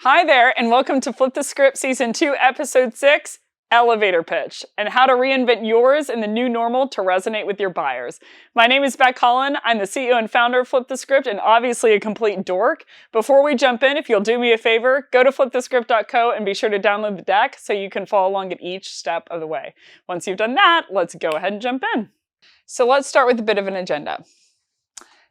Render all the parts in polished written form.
Hi there, and welcome to Flip the Script Season 2, Episode 6, Elevator Pitch, and how to reinvent yours in the new normal to resonate with your buyers. My name is Beck Holland. I'm the CEO and founder of Flip the Script, and obviously a complete dork. Before we jump in, if you'll do me a favor, go to flipthescript.co and be sure to download the deck so you can follow along at each step of the way. Once you've done that, let's go ahead and jump in. So let's start with a bit of an agenda.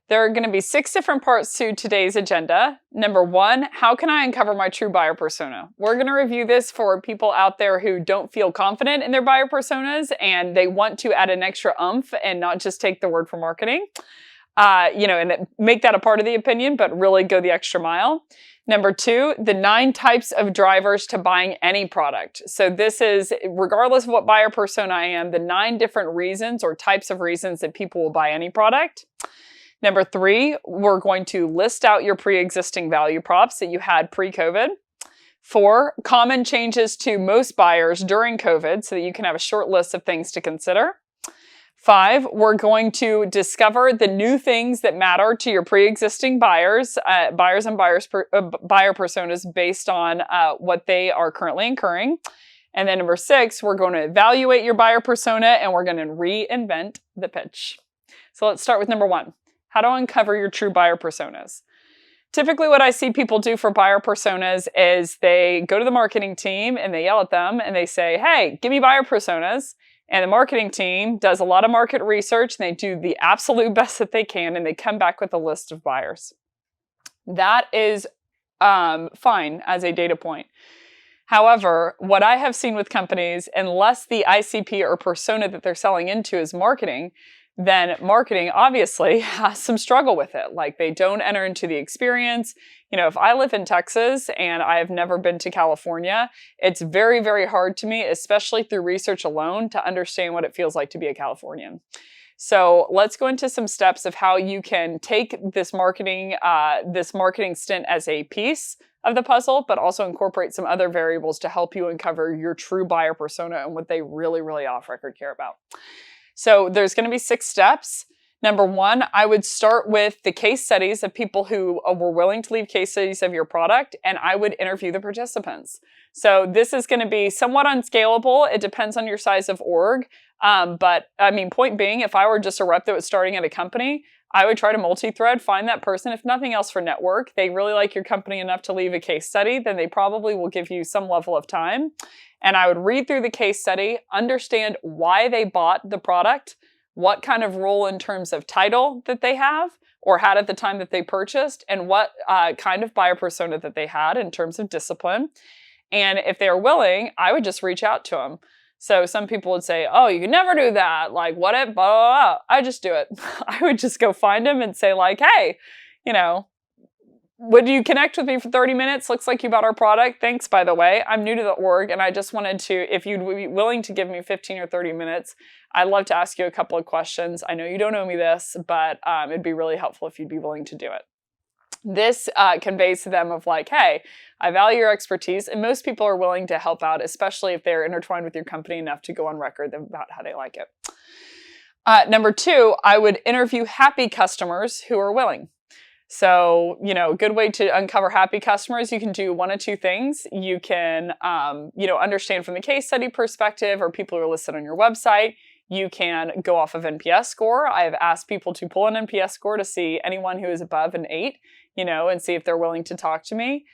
There are going to be 6 different parts to today's agenda. Number 1, how can I uncover my true buyer persona? We're going to review this for people out there who don't feel confident in their buyer personas and they want to add an extra oomph and not just take the word for marketing, and make that a part of the opinion, but really go the extra mile. Number 2, the 9 types of drivers to buying any product. So this is, regardless of what buyer persona I am, the 9 different reasons or types of reasons that people will buy any product. Number 3, we're going to list out your pre-existing value props that you had pre-COVID. 4, common changes to most buyers during COVID so that you can have a short list of things to consider. 5, we're going to discover the new things that matter to your pre-existing buyer personas based on what they are currently incurring. And then number 6, we're going to evaluate your buyer persona and we're going to reinvent the pitch. So let's start with number 1. How to uncover your true buyer personas. Typically what I see people do for buyer personas is they go to the marketing team and they yell at them and they say, hey, give me buyer personas. And the marketing team does a lot of market research and they do the absolute best that they can and they come back with a list of buyers. That is fine as a data point. However, what I have seen with companies, unless the ICP or persona that they're selling into is marketing, then marketing obviously has some struggle with it. Like they don't enter into the experience. If I live in Texas and I have never been to California, it's very, very hard to me, especially through research alone, to understand what it feels like to be a Californian. So let's go into some steps of how you can take this marketing stint as a piece of the puzzle, but also incorporate some other variables to help you uncover your true buyer persona and what they really, really off record care about. So there's going to be 6 steps. Number 1, I would start with the case studies of people who were willing to leave case studies of your product, and I would interview the participants. So this is going to be somewhat unscalable. It depends on your size of org. But point being, if I were just a rep that was starting at a company, I would try to multi-thread, find that person, if nothing else for network. They really like your company enough to leave a case study, then they probably will give you some level of time. And I would read through the case study, understand why they bought the product, what kind of role in terms of title that they have or had at the time that they purchased, and what kind of buyer persona that they had in terms of discipline. And if they are willing, I would just reach out to them. So some people would say, oh, you can never do that. Like, what if, blah, blah, blah. I just do it. I would just go find them and say like, hey, would you connect with me for 30 minutes? Looks like you bought our product. Thanks, by the way. I'm new to the org, and I just wanted to, if you'd be willing to give me 15 or 30 minutes, I'd love to ask you a couple of questions. I know you don't owe me this, but it'd be really helpful if you'd be willing to do it. This conveys to them of like, hey, I value your expertise, and most people are willing to help out, especially if they're intertwined with your company enough to go on record about how they like it. Number 2, I would interview happy customers who are willing. So, a good way to uncover happy customers, you can do one of 2 things. You can, understand from the case study perspective or people who are listed on your website. You can go off of NPS score. I have asked people to pull an NPS score to see anyone who is above an 8, and see if they're willing to talk to me.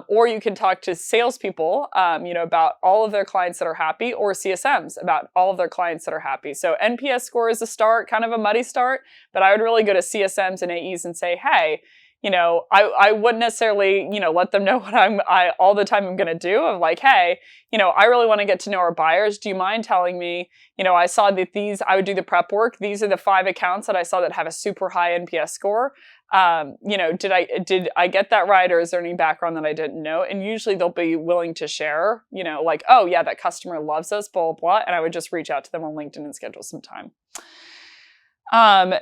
Or you can talk to salespeople, about all of their clients that are happy, or CSMs about all of their clients that are happy. So NPS score is a start, kind of a muddy start, but I would really go to CSMs and AEs and say, hey, I wouldn't necessarily, let them know what all the time I'm going to do of like, hey, I really want to get to know our buyers. Do you mind telling me, I saw that I would do the prep work. These are the 5 accounts that I saw that have a super high NPS score. Did I get that right? Or is there any background that I didn't know? And usually they'll be willing to share, like, oh yeah, that customer loves us, blah, blah, blah. And I would just reach out to them on LinkedIn and schedule some time.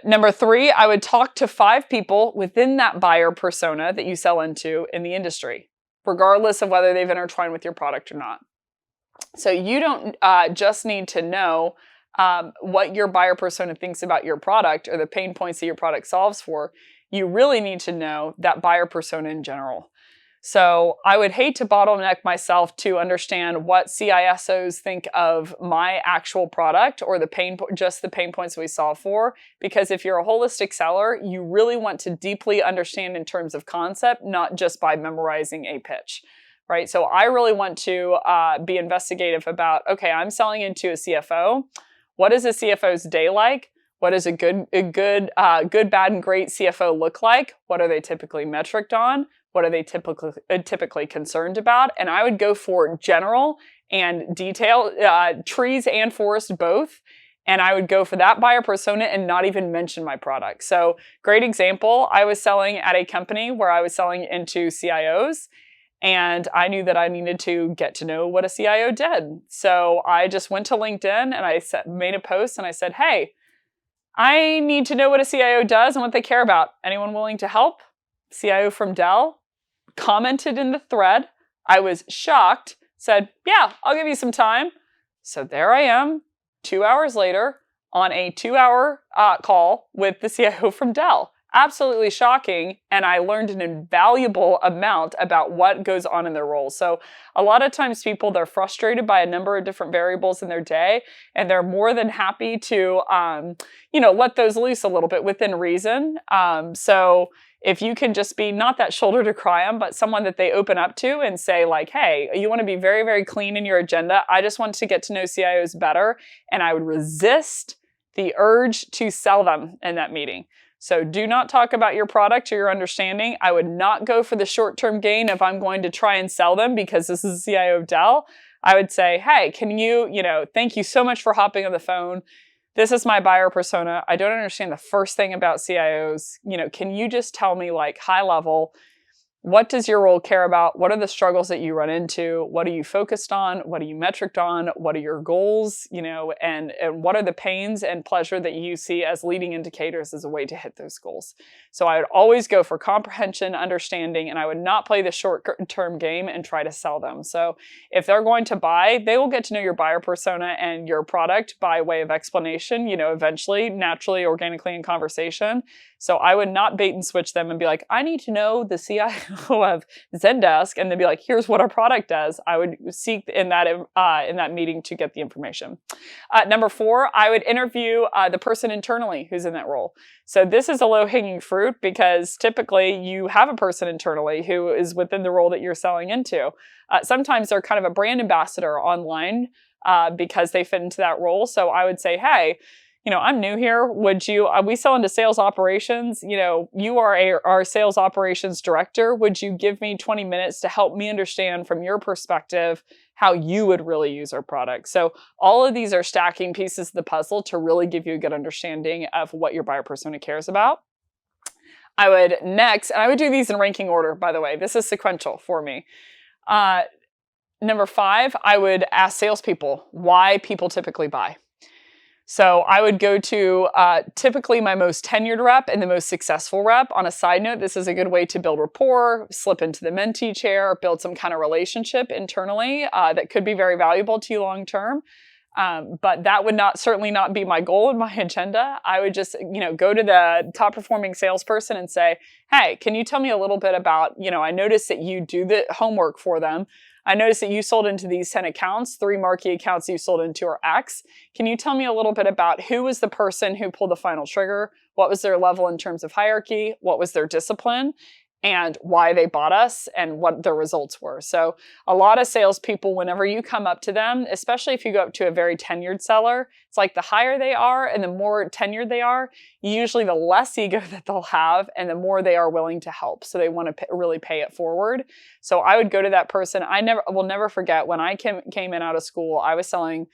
Number 3, I would talk to 5 people within that buyer persona that you sell into in the industry, regardless of whether they've intertwined with your product or not. So you don't just need to know what your buyer persona thinks about your product or the pain points that your product solves for. You really need to know that buyer persona in general. So I would hate to bottleneck myself to understand what CISOs think of my actual product or just the pain points we solve for. Because if you're a holistic seller, you really want to deeply understand in terms of concept, not just by memorizing a pitch, right? So I really want to be investigative about, okay, I'm selling into a CFO. What is a CFO's day like? What does a good, bad, and great CFO look like? What are they typically metriced on? What are they typically concerned about? And I would go for general and detail, trees and forest both. And I would go for that buyer persona and not even mention my product. So great example, I was selling at a company where I was selling into CIOs. And I knew that I needed to get to know what a CIO did. So I just went to LinkedIn and I made a post and I said, hey, I need to know what a CIO does and what they care about. Anyone willing to help? CIO from Dell commented in the thread. I was shocked, said, yeah, I'll give you some time. So there I am, 2 hours later, on a 2-hour call with the CIO from Dell. Absolutely shocking, and I learned an invaluable amount about what goes on in their roles. So a lot of times people, they're frustrated by a number of different variables in their day, and they're more than happy to, let those loose a little bit within reason. So if you can just be not that shoulder to cry on, but someone that they open up to and say like, hey, you want to be very, very clean in your agenda. I just want to get to know CIOs better. And I would resist the urge to sell them in that meeting. So do not talk about your product or your understanding. I would not go for the short-term gain if I'm going to try and sell them because this is the CIO of Dell. I would say, hey, can you, thank you so much for hopping on the phone. This is my buyer persona. I don't understand the first thing about CIOs. Can you just tell me like high level, what does your role care about? What are the struggles that you run into? What are you focused on? What are you metriced on? What are your goals? And what are the pains and pleasure that you see as leading indicators as a way to hit those goals? So I would always go for comprehension, understanding, and I would not play the short-term game and try to sell them. So if they're going to buy, they will get to know your buyer persona and your product by way of explanation, eventually, naturally, organically in conversation. So I would not bait and switch them and be like, I need to know the CIO of Zendesk, and then be like, here's what our product does. I would seek in that meeting to get the information. Number 4, I would interview the person internally who's in that role. So this is a low-hanging fruit because typically you have a person internally who is within the role that you're selling into. Sometimes they're kind of a brand ambassador online because they fit into that role. So I would say, hey, I'm new here. Would you, we sell into sales operations. You are our sales operations director. Would you give me 20 minutes to help me understand from your perspective how you would really use our product? So all of these are stacking pieces of the puzzle to really give you a good understanding of what your buyer persona cares about. I would do these in ranking order, by the way. This is sequential for me. Number 5, I would ask salespeople why people typically buy. So I would go to typically my most tenured rep and the most successful rep. On a side note, this is a good way to build rapport, slip into the mentee chair, build some kind of relationship internally that could be very valuable to you long term. But that would certainly not be my goal in my agenda. I would just, go to the top performing salesperson and say, hey, can you tell me a little bit about, I noticed that you do the homework for them. I noticed that you sold into these 10 accounts, 3 marquee accounts you sold into are X. Can you tell me a little bit about who was the person who pulled the final trigger? What was their level in terms of hierarchy? What was their discipline? And why they bought us and what their results were. So a lot of salespeople, whenever you come up to them, especially if you go up to a very tenured seller, it's like the higher they are and the more tenured they are, usually the less ego that they'll have and the more they are willing to help. So they want to really pay it forward. So I would go to that person. I will never forget when I came in out of school, I was selling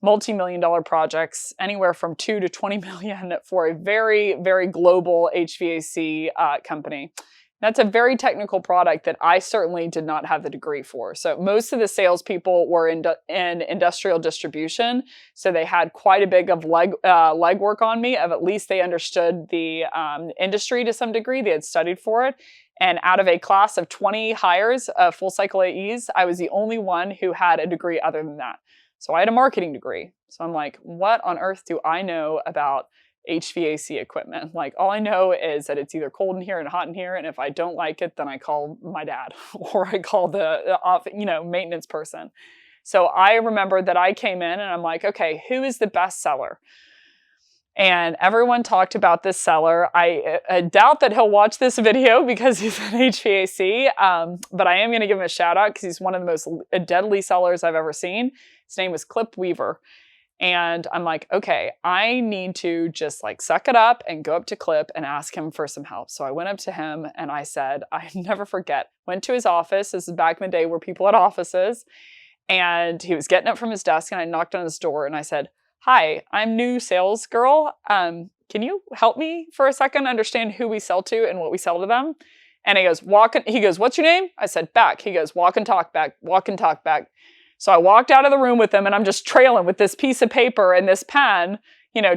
multi-million-dollar projects, anywhere from 2 to 20 million for a very, very global HVAC company. That's a very technical product that I certainly did not have the degree for. So most of the salespeople were in industrial distribution. So they had quite a bit of legwork on me of at least they understood the industry to some degree. They had studied for it. And out of a class of 20 hires of full cycle AEs, I was the only one who had a degree other than that. So I had a marketing degree. So I'm like, what on earth do I know about HVAC equipment. Like, all I know is that it's either cold in here and hot in here, and if I don't like it, then I call my dad or I call the maintenance person. So I remember that I came in and I'm like, okay, who is the best seller? And everyone talked about this seller. I doubt that he'll watch this video because he's an HVAC, but I am going to give him a shout out because he's one of the most deadly sellers I've ever seen. His name was Clip Weaver. And I'm like, okay, I need to just like suck it up and go up to Clip and ask him for some help. So I went up to him and I said, I never forget, went to his office. This is back in the day where people had offices. And he was getting up from his desk and I knocked on his door and I said, hi, I'm new sales girl. Can you help me for a second understand who we sell to and what we sell to them? And he goes, what's your name? I said, Beck. He goes, walk and talk, Beck, walk and talk, Beck. So I walked out of the room with him and I'm just trailing with this piece of paper and this pen,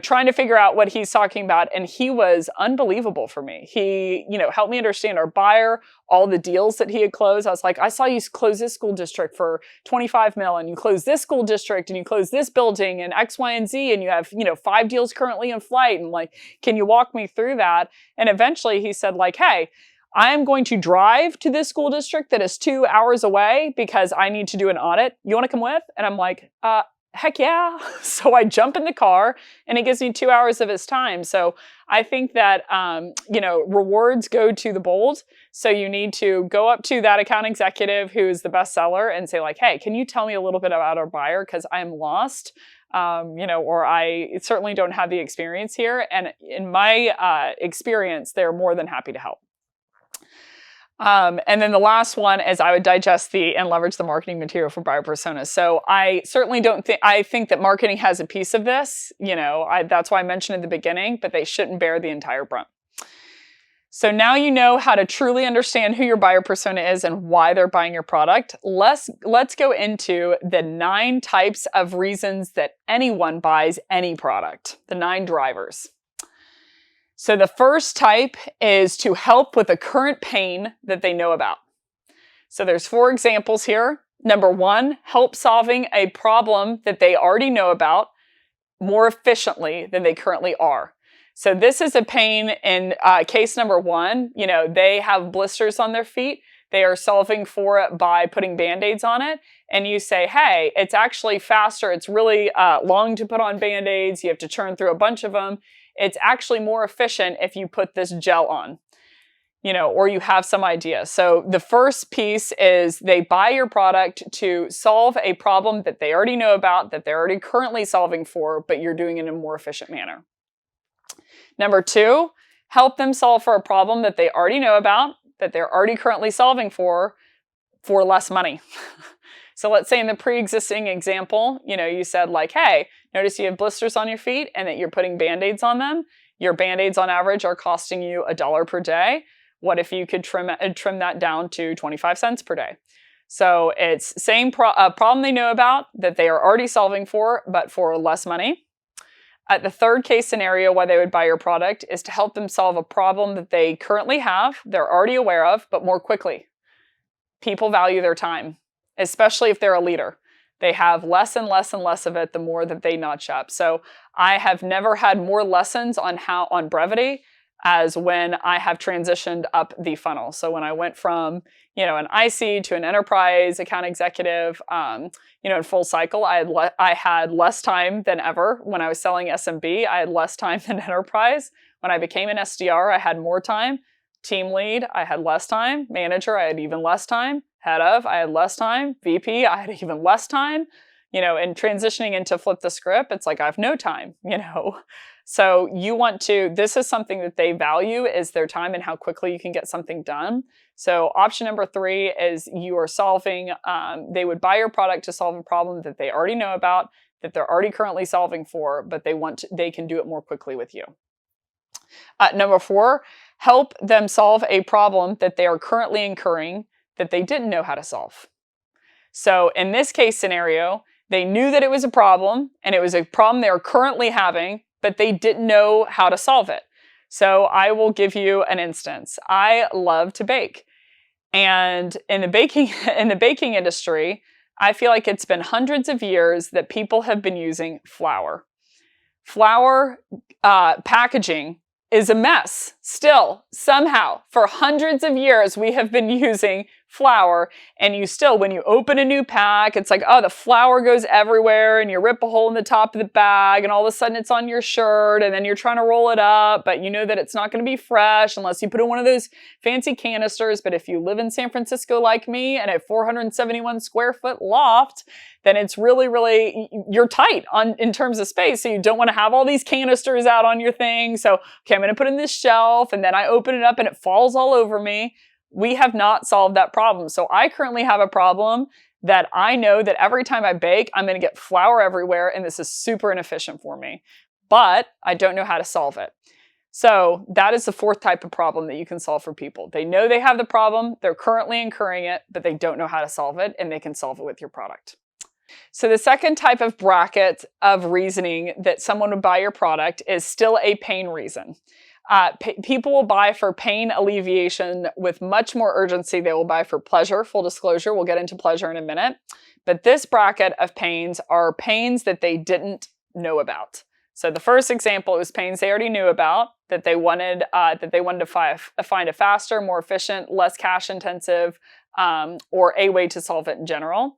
trying to figure out what he's talking about. And he was unbelievable for me. He, helped me understand our buyer, all the deals that he had closed. I was like, I saw you close this school district for 25 mil and you closed this school district and you closed this building and X, Y, and Z. And you have, 5 deals currently in flight. And like, can you walk me through that? And eventually he said like, hey, I am going to drive to this school district that is 2 hours away because I need to do an audit. You want to come with? And I'm like, heck yeah. So I jump in the car and it gives me 2 hours of his time. So I think that, rewards go to the bold. So you need to go up to that account executive who is the best seller and say like, hey, can you tell me a little bit about our buyer? Because I'm lost. Or I certainly don't have the experience here. And in my experience, they're more than happy to help. And then the last one is I would digest and leverage the marketing material for buyer personas. So I certainly I think that marketing has a piece of this, that's why I mentioned in the beginning, but they shouldn't bear the entire brunt. So now you know how to truly understand who your buyer persona is and why they're buying your product. Let's go into the 9 types of reasons that anyone buys any product, the 9 drivers. So the first type is to help with a current pain that they know about. So there's 4 examples here. Number 1, help solving a problem that they already know about more efficiently than they currently are. So this is a pain in case number 1. They have blisters on their feet. They are solving for it by putting Band-Aids on it. And you say, hey, it's actually faster. It's really long to put on Band-Aids. You have to churn through a bunch of them. It's actually more efficient if you put this gel on, or you have some idea. So the first piece is they buy your product to solve a problem that they already know about, that they're already currently solving for, but you're doing it in a more efficient manner. Number 2, help them solve for a problem that they already know about, that they're already currently solving for less money. So let's say in the pre-existing example, you said like, hey, notice you have blisters on your feet and that you're putting Band-Aids on them. Your Band-Aids on average are costing you $1 per day. What if you could trim that down to 25 cents per day? So it's same problem they know about that they are already solving for, but for less money. The third case scenario why they would buy your product is to help them solve a problem that they currently have, they're already aware of, but more quickly. People value their time, especially if they're a leader. They have less and less and less of it the more that they notch up. So I have never had more lessons on brevity as when I have transitioned up the funnel. So when I went from, an IC to an enterprise account executive, in full cycle, I had less time than ever. When I was selling SMB, I had less time than enterprise. When I became an SDR, I had more time. Team lead, I had less time. Manager, I had even less time. Head of, I had less time. VP, I had even less time. And transitioning into flip the script, it's like I have no time, So this is something that they value is their time and how quickly you can get something done. So option number 3 is you are solving, they would buy your product to solve a problem that they already know about, that they're already currently solving for, but they can do it more quickly with you. Number 4, help them solve a problem that they are currently incurring that they didn't know how to solve. So in this case scenario, they knew that it was a problem and it was a problem they are currently having, but they didn't know how to solve it. So I will give you an instance. I love to bake. And in the baking industry, I feel like it's been hundreds of years that people have been using flour. Flour packaging is a mess. Still, somehow, for hundreds of years, we have been using flour, and you still, when you open a new pack, it's like, oh, the flour goes everywhere, and you rip a hole in the top of the bag, and all of a sudden it's on your shirt, and then you're trying to roll it up, but you know that it's not going to be fresh unless you put in one of those fancy canisters. But if you live in San Francisco like me, and a 471 square foot loft, then it's really, really, you're tight in terms of space. So you don't want to have all these canisters out on your thing. So, okay, I'm going to put in this shelf, and then I open it up and it falls all over me. We have not solved that problem. So I currently have a problem that I know that every time I bake, I'm going to get flour everywhere, and this is super inefficient for me. But I don't know how to solve it. So that is the fourth type of problem that you can solve for people. They know they have the problem, they're currently incurring it, but they don't know how to solve it, and they can solve it with your product. So the second type of bracket of reasoning that someone would buy your product is still a pain reason. People will buy for pain alleviation with much more urgency. They will buy for pleasure. Full disclosure, we'll get into pleasure in a minute. But this bracket of pains are pains that they didn't know about. So the first example is pains they already knew about, that they wanted to find a faster, more efficient, less cash intensive, or a way to solve it in general.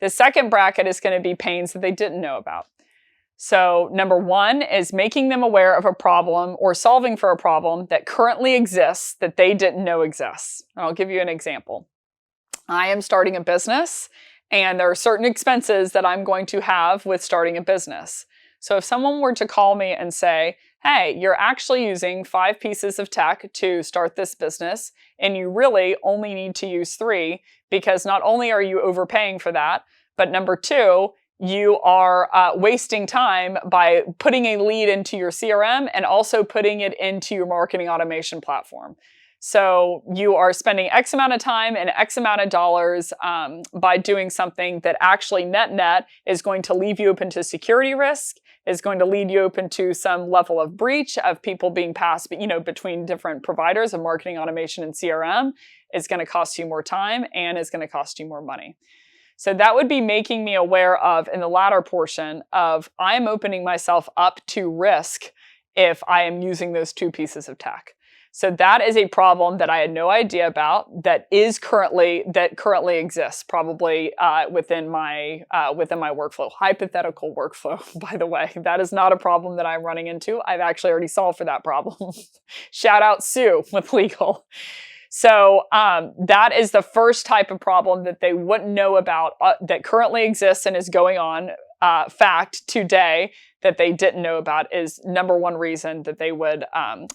The second bracket is going to be pains that they didn't know about. So number one is making them aware of a problem or solving for a problem that currently exists that they didn't know exists. And I'll give you an example. I am starting a business, and there are certain expenses that I'm going to have with starting a business. So if someone were to call me and say, hey, you're actually using 5 pieces of tech to start this business, and you really only need to use 3, because not only are you overpaying for that, but number 2, you are wasting time by putting a lead into your CRM and also putting it into your marketing automation platform. So you are spending X amount of time and X amount of dollars by doing something that actually net is going to leave you open to security risk, is going to lead you open to some level of breach of people being passed, between different providers of marketing automation and CRM. Is going to cost you more time and is going to cost you more money. So that would be making me aware of, in the latter portion, of I'm opening myself up to risk if I am using those 2 pieces of tech. So that is a problem that I had no idea about that currently exists, probably within my workflow. Hypothetical workflow, by the way. That is not a problem that I'm running into. I've actually already solved for that problem. Shout out Sue with legal. So that is the first type of problem that they wouldn't know about that currently exists and is going on. Fact today that they didn't know about is number 1 reason that they would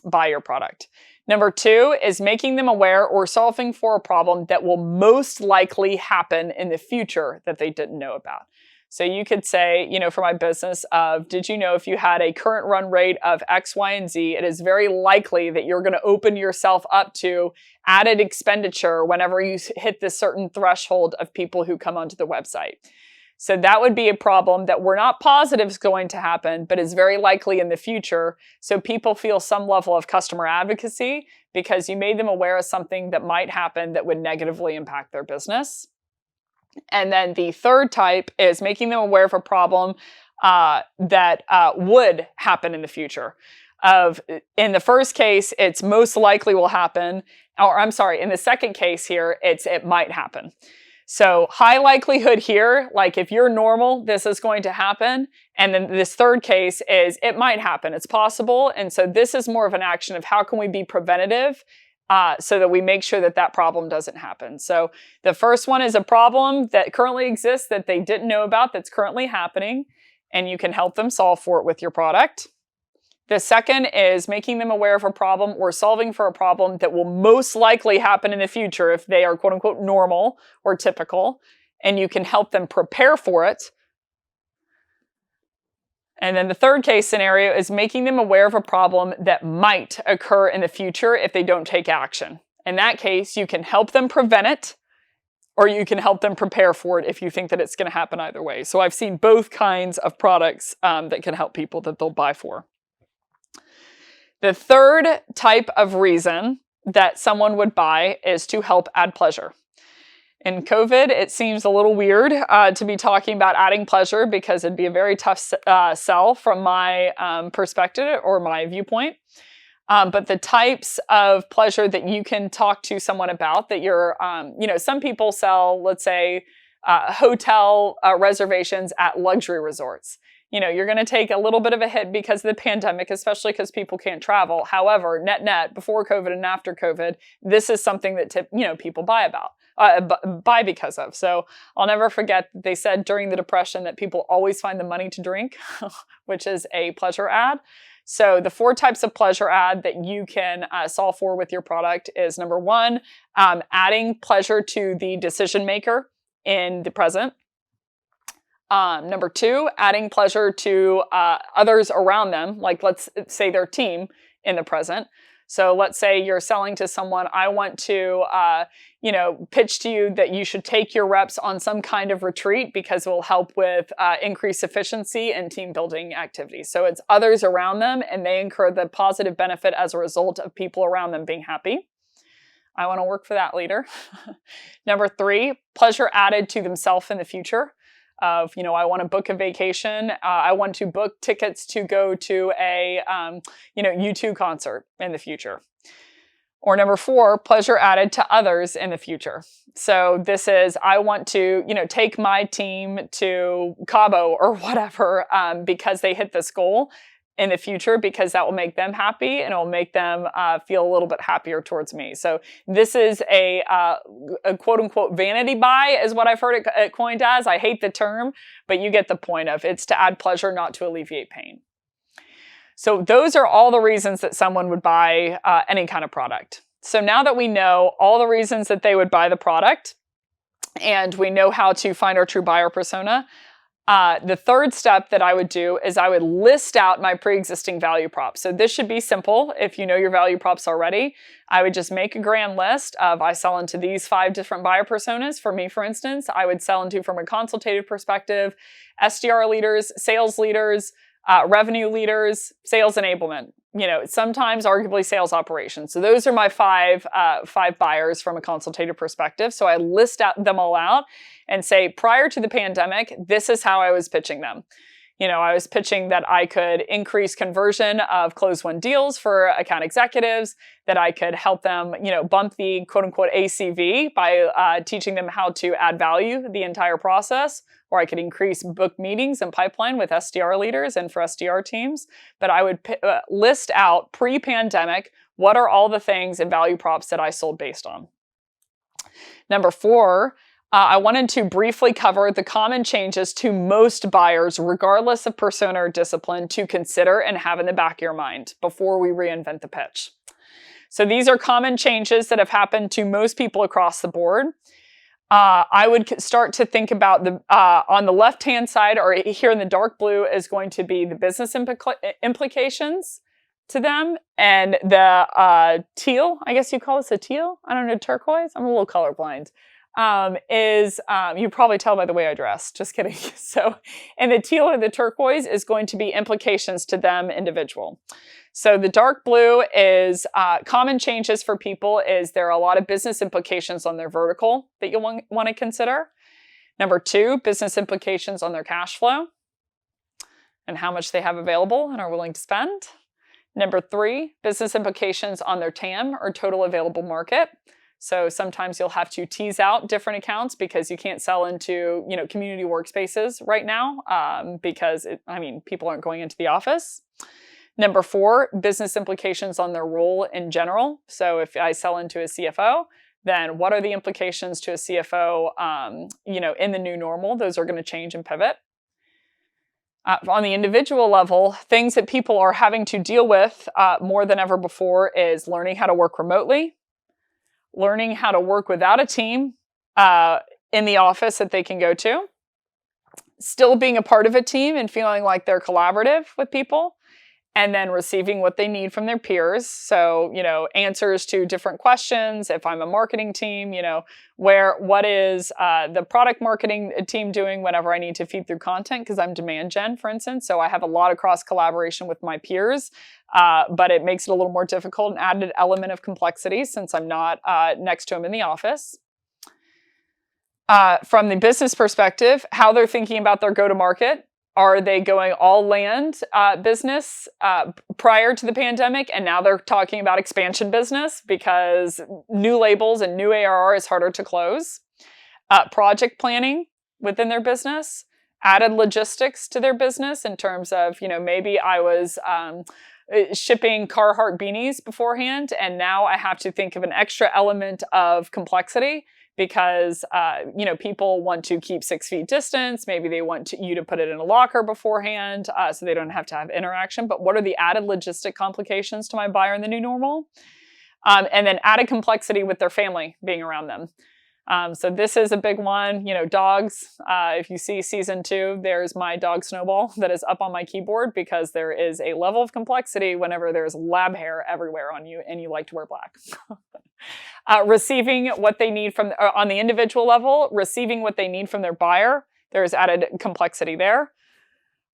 buy your product. Number 2 is making them aware or solving for a problem that will most likely happen in the future that they didn't know about. So you could say, for my business did you know if you had a current run rate of X, Y, and Z, it is very likely that you're going to open yourself up to added expenditure whenever you hit this certain threshold of people who come onto the website. So that would be a problem that we're not positive is going to happen, but is very likely in the future. So people feel some level of customer advocacy because you made them aware of something that might happen that would negatively impact their business. And then the third type is making them aware of a problem that would happen in the future. In the first case, it's most likely will happen, or I'm sorry, in the second case here, it might happen. So high likelihood here, like if you're normal, this is going to happen. And then this third case is it might happen. It's possible. And so this is more of an action of how can we be preventative so that we make sure that problem doesn't happen. So the first one is a problem that currently exists that they didn't know about that's currently happening, and you can help them solve for it with your product. The second is making them aware of a problem or solving for a problem that will most likely happen in the future if they are quote unquote normal or typical, and you can help them prepare for it. And then the third case scenario is making them aware of a problem that might occur in the future if they don't take action. In that case, you can help them prevent it, or you can help them prepare for it if you think that it's going to happen either way. So I've seen both kinds of products that can help people that they'll buy for. The third type of reason that someone would buy is to help add pleasure. In COVID, it seems a little weird to be talking about adding pleasure because it'd be a very tough sell from my perspective or my viewpoint. But the types of pleasure that you can talk to someone about that you're, some people sell, let's say, hotel reservations at luxury resorts. You're going to take a little bit of a hit because of the pandemic, especially because people can't travel. However, net, before COVID and after COVID, this is something that people buy because of. So I'll never forget that they said during the Depression that people always find the money to drink, which is a pleasure ad. So the 4 types of pleasure ad that you can solve for with your product is number 1, adding pleasure to the decision maker in the present. Number 2, adding pleasure to others around them, like let's say their team in the present. So let's say you're selling to someone, I want to, pitch to you that you should take your reps on some kind of retreat because it will help with increased efficiency and team building activities. So it's others around them and they incur the positive benefit as a result of people around them being happy. I want to work for that leader. Number 3, pleasure added to themselves in the future. I want to book a vacation. I want to book tickets to go to a, U2 concert in the future. Or number 4, pleasure added to others in the future. So this is, I want to, take my team to Cabo or whatever because they hit this goal in the future because that will make them happy and it will make them feel a little bit happier towards me. So this is a quote unquote vanity buy is what I've heard it coined as. I hate the term, but you get the point of it's to add pleasure, not to alleviate pain. So those are all the reasons that someone would buy any kind of product. So now that we know all the reasons that they would buy the product and we know how to find our true buyer persona, the third step that I would do is I would list out my pre-existing value props. So this should be simple. If you know your value props already, I would just make a grand list of I sell into these 5 different buyer personas. For me, for instance, I would sell into, from a consultative perspective, SDR leaders, sales leaders, revenue leaders, sales enablement, sometimes arguably sales operations. So those are my five buyers from a consultative perspective. So I list them all out and say, prior to the pandemic, this is how I was pitching them. I was pitching that I could increase conversion of closed-won deals for account executives, that I could help them, bump the quote-unquote ACV by teaching them how to add value the entire process, or I could increase book meetings and pipeline with SDR leaders and for SDR teams. But I would list out pre-pandemic, what are all the things and value props that I sold based on. Number 4, I wanted to briefly cover the common changes to most buyers, regardless of persona or discipline, to consider and have in the back of your mind before we reinvent the pitch. So these are common changes that have happened to most people across the board. I would start to think about on the left-hand side, or here in the dark blue, is going to be the business implications to them. And the teal, I guess you call this a teal? I don't know, turquoise? I'm a little colorblind. You probably tell by the way I dress, just kidding. So, and the teal or the turquoise is going to be implications to them individual. So the dark blue is common changes for people is there are a lot of business implications on their vertical that you'll want to consider. Number 2, business implications on their cash flow and how much they have available and are willing to spend. Number 3, business implications on their TAM or total available market. So sometimes you'll have to tease out different accounts because you can't sell into, community workspaces right now because people aren't going into the office. Number 4, business implications on their role in general. So if I sell into a CFO, then what are the implications to a CFO, in the new normal? Those are going to change and pivot. On the individual level, things that people are having to deal with more than ever before is learning how to work remotely, learning how to work without a team in the office that they can go to, still being a part of a team and feeling like they're collaborative with people, and then receiving what they need from their peers. So, answers to different questions. If I'm a marketing team, what is the product marketing team doing whenever I need to feed through content? Because I'm demand gen, for instance. So I have a lot of cross collaboration with my peers, but it makes it a little more difficult, an added element of complexity since I'm not next to them in the office. From the business perspective, how they're thinking about their go-to-market. Are they going all land business prior to the pandemic, and now they're talking about expansion business because new labels and new ARR is harder to close? Project planning within their business, added logistics to their business in terms of, maybe I was shipping Carhartt beanies beforehand, and now I have to think of an extra element of complexity because, people want to keep 6 feet distance. Maybe they want you to put it in a locker beforehand so they don't have to have interaction. But what are the added logistic complications to my buyer in the new normal? And then added complexity with their family being around them. So this is a big one, dogs. If you see season 2, there's my dog Snowball that is up on my keyboard because there is a level of complexity whenever there's lab hair everywhere on you and you like to wear black. Receiving what they need from, on the individual level, receiving what they need from their buyer, there's added complexity there.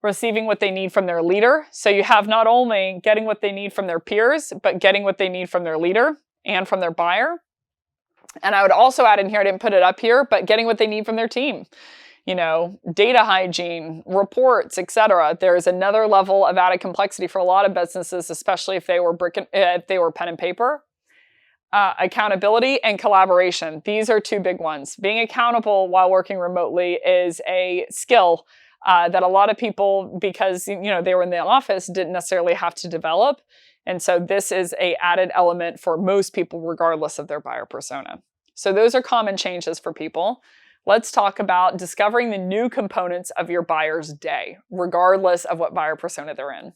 Receiving what they need from their leader. So you have not only getting what they need from their peers, but getting what they need from their leader and from their buyer. And I would also add in here, I didn't put it up here, but getting what they need from their team. Data hygiene, reports, etc. There is another level of added complexity for a lot of businesses, especially if they were pen and paper. Accountability and collaboration. These are 2 big ones. Being accountable while working remotely is a skill that a lot of people, because they were in the office, didn't necessarily have to develop. And so this is a added element for most people, regardless of their buyer persona. So those are common changes for people. Let's talk about discovering the new components of your buyer's day, regardless of what buyer persona they're in.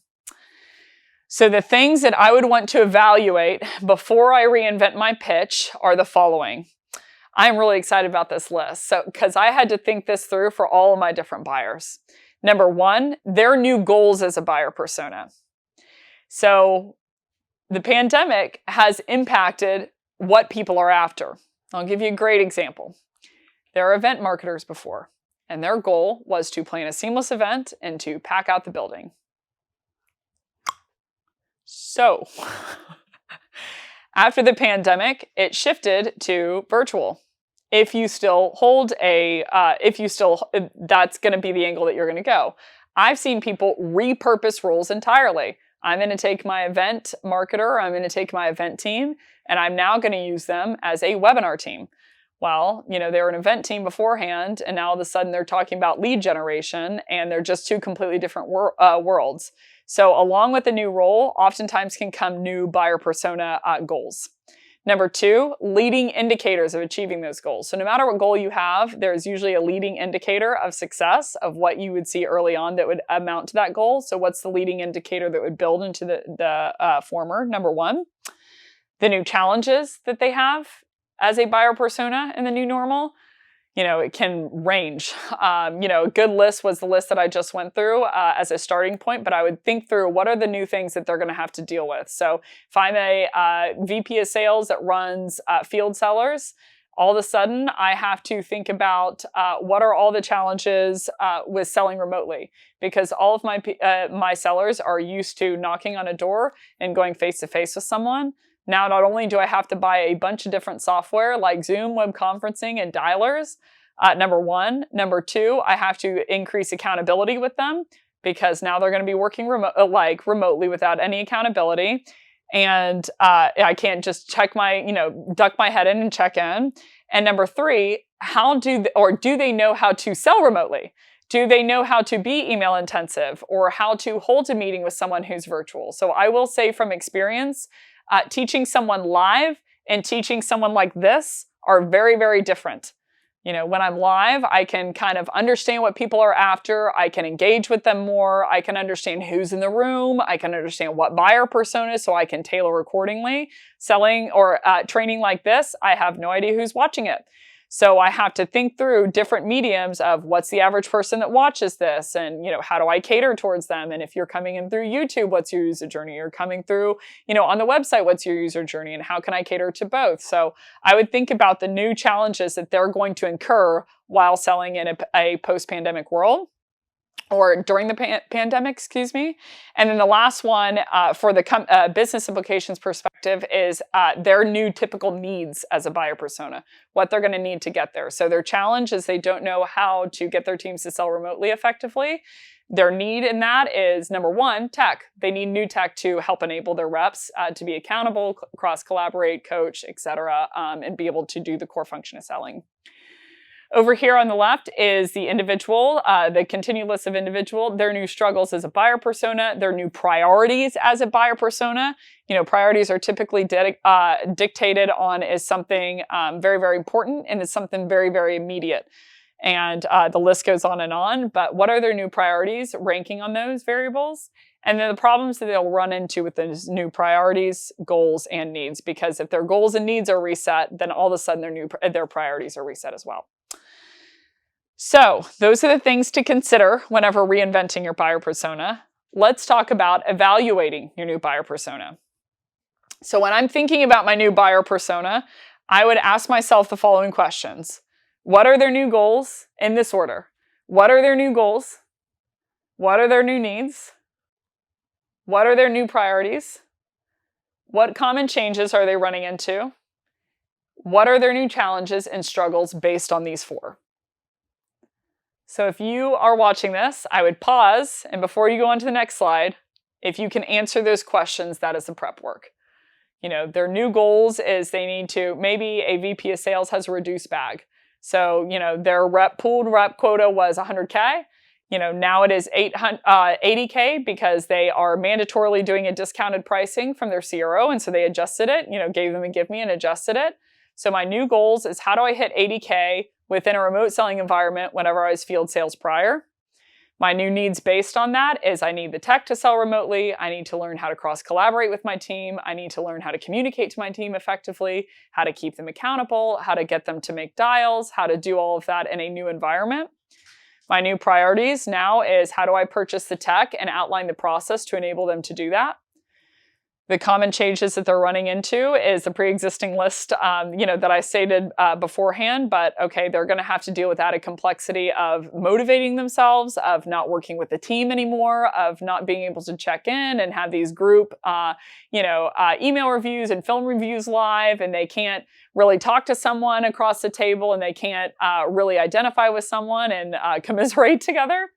So the things that I would want to evaluate before I reinvent my pitch are the following. I'm really excited about this list. So, because I had to think this through for all of my different buyers. Number 1, their new goals as a buyer persona. So the pandemic has impacted what people are after. I'll give you a great example. There are event marketers before, and their goal was to plan a seamless event and to pack out the building. So, after the pandemic, it shifted to virtual. If you still hold that's going to be the angle that you're going to go. I've seen people repurpose roles entirely. I'm going to take my event marketer, I'm going to take my event team, and I'm now going to use them as a webinar team. Well, they were an event team beforehand, and now all of a sudden they're talking about lead generation, and they're just 2 completely different worlds. So along with the new role, oftentimes can come new buyer persona goals. Number 2, leading indicators of achieving those goals. So no matter what goal you have, there's usually a leading indicator of success of what you would see early on that would amount to that goal. So what's the leading indicator that would build into the former? Number 1, the new challenges that they have as a buyer persona in the new normal. It can range. A good list was the list that I just went through as a starting point, but I would think through what are the new things that they're going to have to deal with. So if I'm a VP of sales that runs field sellers, all of a sudden I have to think about what are all the challenges with selling remotely, because all of my sellers are used to knocking on a door and going face to face with someone. Now, not only do I have to buy a bunch of different software like Zoom, web conferencing, and dialers, number 1. Number 2, I have to increase accountability with them because now they're going to be working remotely without any accountability. And I can't just duck my head in and check in. And number 3, do they know how to sell remotely? Do they know how to be email intensive or how to hold a meeting with someone who's virtual? So I will say from experience, teaching someone live and teaching someone like this are very, very different. When I'm live, I can kind of understand what people are after. I can engage with them more. I can understand who's in the room. I can understand what buyer persona, so I can tailor accordingly. Selling or training like this, I have no idea who's watching it. So I have to think through different mediums of what's the average person that watches this, and how do I cater towards them? And if you're coming in through YouTube, what's your user journey? You're coming through, on the website, what's your user journey? And how can I cater to both? So I would think about the new challenges that they're going to incur while selling in a post-pandemic world. or during the pandemic, excuse me. And then the last one for the business implications perspective is their new typical needs as a buyer persona, what they're going to need to get there. So their challenge is they don't know how to get their teams to sell remotely effectively. Their need in that is, number one, tech. They need new tech to help enable their reps to be accountable, cross-collaborate, coach, etc., and be able to do the core function of selling. Over here on the left is the individual, the continued list of individual, their new struggles as a buyer persona, their new priorities as a buyer persona. Priorities are typically dictated on as something very, very important and is something very, very immediate. And the list goes on, but what are their new priorities, ranking on those variables? And then the problems that they'll run into with those new priorities, goals, and needs. Because if their goals and needs are reset, then all of a sudden their priorities are reset as well. So those are the things to consider whenever reinventing your buyer persona. Let's talk about evaluating your new buyer persona. So when I'm thinking about my new buyer persona, I would ask myself the following questions. What are their new goals in this order? What are their new goals? What are their new needs? What are their new priorities? What common changes are they running into? What are their new challenges and struggles based on these four? So if you are watching this, I would pause, and before you go on to the next slide, if you can answer those questions, that is the prep work. Their new goals is they need to, maybe a VP of sales has a reduced bag. So, their pooled rep quota was 100K. Now it is 80K because they are mandatorily doing a discounted pricing from their CRO. And so they adjusted it, gave them a give me and adjusted it. So my new goals is how do I hit 80K within a remote selling environment whenever I was field sales prior? My new needs based on that is I need the tech to sell remotely. I need to learn how to cross-collaborate with my team. I need to learn how to communicate to my team effectively, how to keep them accountable, how to get them to make dials, how to do all of that in a new environment. My new priorities now is how do I purchase the tech and outline the process to enable them to do that. The common changes that they're running into is the pre-existing list, that I stated beforehand, but okay, they're going to have to deal with added complexity of motivating themselves, of not working with the team anymore, of not being able to check in and have these group, email reviews and film reviews live, and they can't really talk to someone across the table, and they can't really identify with someone and commiserate together.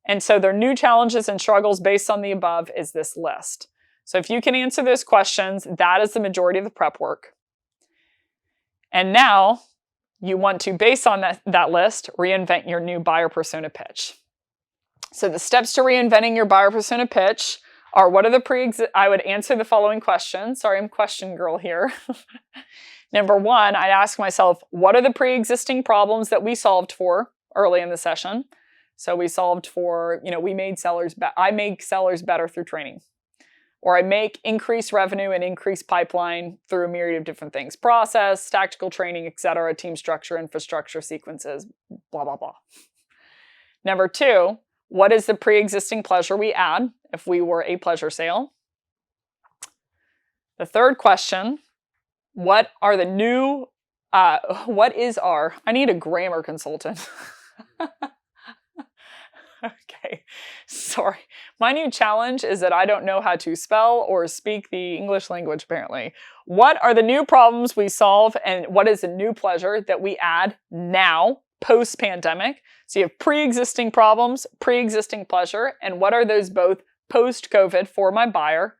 And so their new challenges and struggles based on the above is this list. So if you can answer those questions, that is the majority of the prep work. And now you want to, based on that list, reinvent your new buyer persona pitch. So the steps to reinventing your buyer persona pitch are what are the I would answer the following questions. Sorry, I'm question girl here. Number one, I'd ask myself, what are the pre-existing problems that we solved for early in the session? So we solved for, I make sellers better through training. Or I make increased revenue and increased pipeline through a myriad of different things. Process, tactical training, etc., team structure, infrastructure, sequences, blah, blah, blah. Number two, what is the pre-existing pleasure we add if we were a pleasure sale? The third question, what is our, I need a grammar consultant. Okay, sorry. My new challenge is that I don't know how to spell or speak the English language, apparently. What are the new problems we solve, and what is the new pleasure that we add now, post-pandemic? So you have pre-existing problems, pre-existing pleasure, and what are those both post-COVID for my buyer?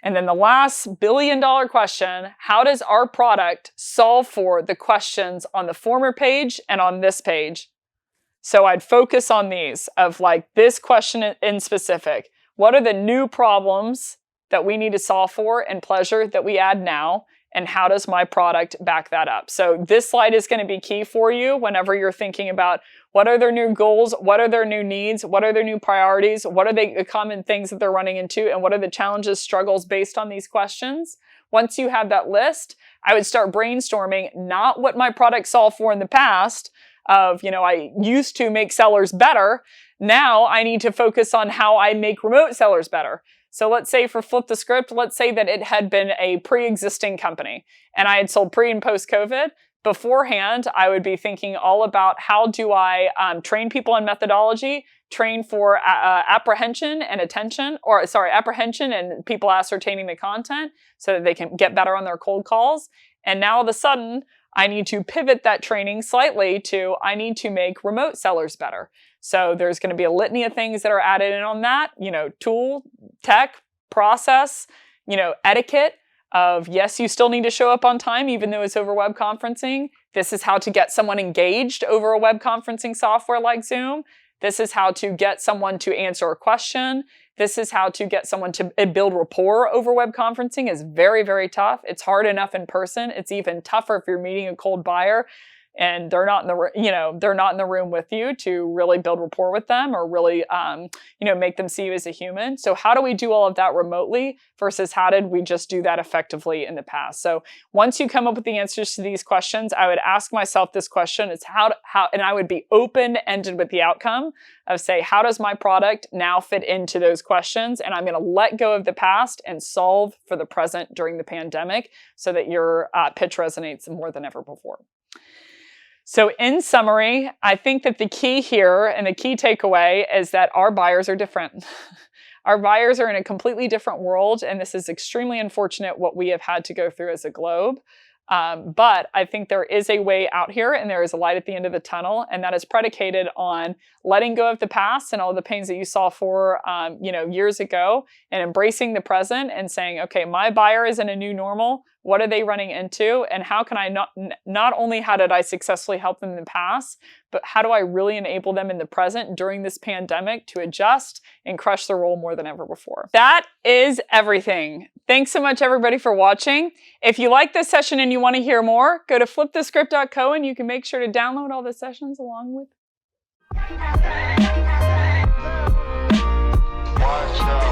And then the last billion-dollar question, how does our product solve for the questions on the former page and on this page? So I'd focus on these of like this question in specific. What are the new problems that we need to solve for and pleasure that we add now? And how does my product back that up? So this slide is going to be key for you whenever you're thinking about what are their new goals, what are their new needs, what are their new priorities, what are the common things that they're running into, and what are the challenges, struggles based on these questions. Once you have that list, I would start brainstorming not what my product solved for in the past, of, I used to make sellers better. Now I need to focus on how I make remote sellers better. So let's say for flip the script, let's say that it had been a pre-existing company and I had sold pre and post COVID. Beforehand, I would be thinking all about how do I train people on methodology train for apprehension and attention, or sorry, apprehension and people ascertaining the content so that they can get better on their cold calls. And now all of a sudden, I need to pivot that training slightly to, I need to make remote sellers better. So there's going to be a litany of things that are added in on that, tool, tech, process, etiquette of, yes, you still need to show up on time, even though it's over web conferencing. This is how to get someone engaged over a web conferencing software like Zoom. This is how to get someone to answer a question. This is how to get someone to build rapport over web conferencing. Is very, very tough. It's hard enough in person. It's even tougher if you're meeting a cold buyer and they're not in the room with you to really build rapport with them or really, make them see you as a human. So how do we do all of that remotely versus how did we just do that effectively in the past? So once you come up with the answers to these questions, I would ask myself this question: it's how, and I would be open-ended with the outcome of, say, how does my product now fit into those questions? And I'm going to let go of the past and solve for the present during the pandemic so that your pitch resonates more than ever before. So in summary, I think that the key here and the key takeaway is that our buyers are different. Our buyers are in a completely different world, and this is extremely unfortunate what we have had to go through as a globe. But I think there is a way out here and there is a light at the end of the tunnel, and that is predicated on letting go of the past and all the pains that you saw for, years ago, and embracing the present and saying, okay, my buyer is in a new normal. What are they running into? And how can I not only how did I successfully help them in the past, but how do I really enable them in the present during this pandemic to adjust and crush their role more than ever before? That is everything. Thanks so much, everybody, for watching. If you like this session and you want to hear more, go to flipthescript.co and you can make sure to download all the sessions along with. Watch out.